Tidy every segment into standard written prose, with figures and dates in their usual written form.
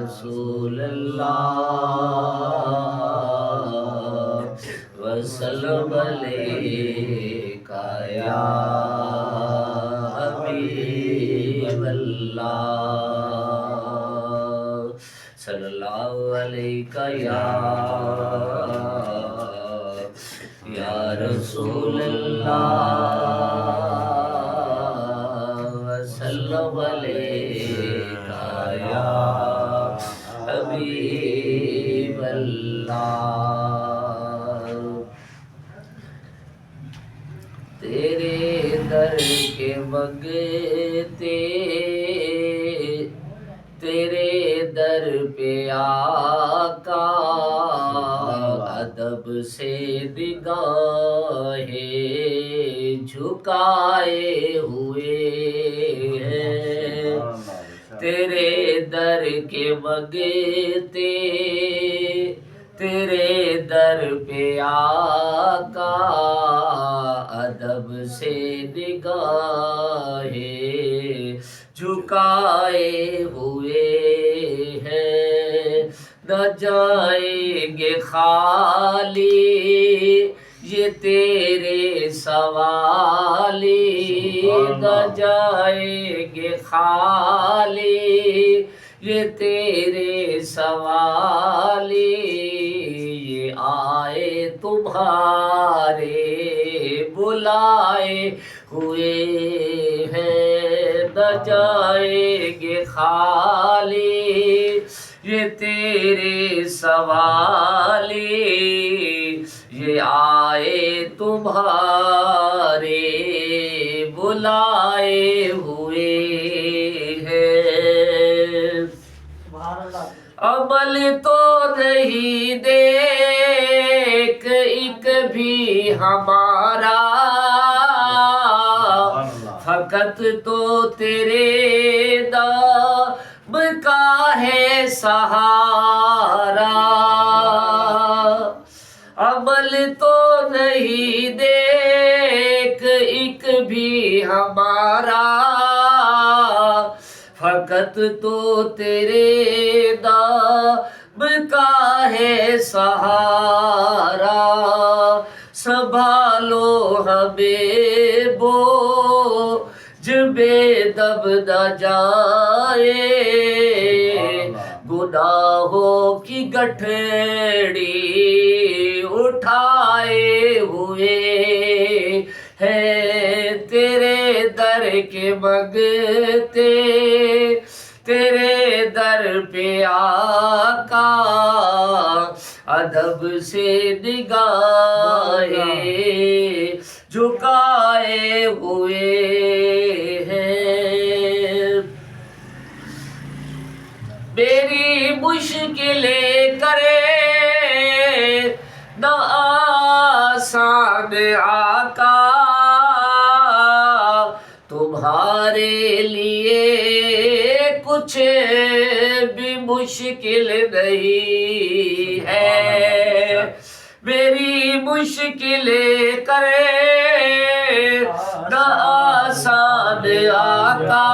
رسول اللہ وسلم علیکہ یا حبیب اللہ صلی اللہ علیکہ یا رسول اللہ وسلم علیکہ یا حبیب اللہ تیرے در کے منگتے تیرے در پہ آقا ادب سے نگاہیں جھکائے ہوئے ہیں تیرے در کے منگتے تیرے در پہ آقا ادب سے نگاہیں جھکائے ہوئے ہیں نہ جائیں گے خالی یہ تیرے سوالی نہ جائیں گے خالی یہ تیرے سوالی یہ آئے تمہارے بلائے ہوئے ہیں نہ جائیں گے خالی یہ تیرے سوالی یہ آئے تمہارے بلائے ہوئے ہیں عمل تو نہیں دیکھ ایک بھی ہمارا فقط تو تیرے نام کا ہے سہارا عمل تو نہیں دیکھ ایک بھی ہمارا فقط تو تیرے نام کا ہے سہارا سنبھالو ہمیں بوجھ بے دب نہ جائے گناہوں کی گٹھڑی اٹھائے ہوئے ہیں تیرے در کے منگتے تیرے در پہ آقا ادب سے نگاہیں جھکائے ہوئے ہیں میری مشکلیں کرے نہ آسان آقا تمہارے لیے کچھ بھی مشکل نہیں ہے میری مشکلیں کرے نہ آسان آقا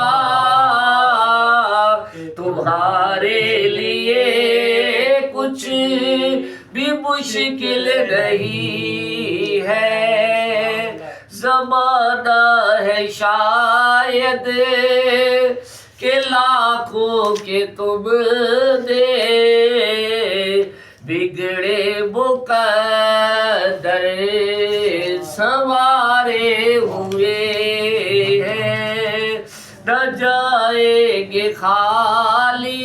تمہارے لیے کچھ بھی مشکل نہیں ہے زمانہ ہے شاید کہ لاکھوں کے تم نے بگڑے مقدر سنوارے ہوئے ہیں نہ جائیں گے خالی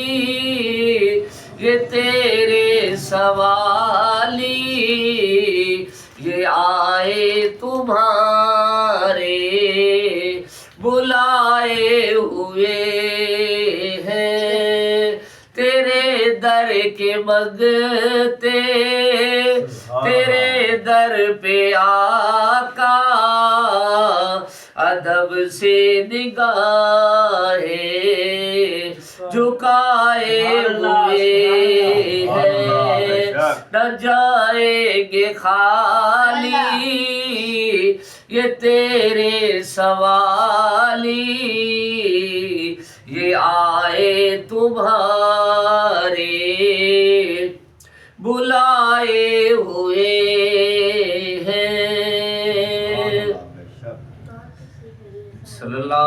یہ تیرے سوالی یہ آئے تمہارے بلائے ہوئے ہیں تیرے در کے منگتے تیرے در پہ آقا ادب سے نگاہیں جھکائے ہوئے ہیں نہ جائیں گے خالی یہ تیرے سوالی یہ آئے تمہارے صلی اللہ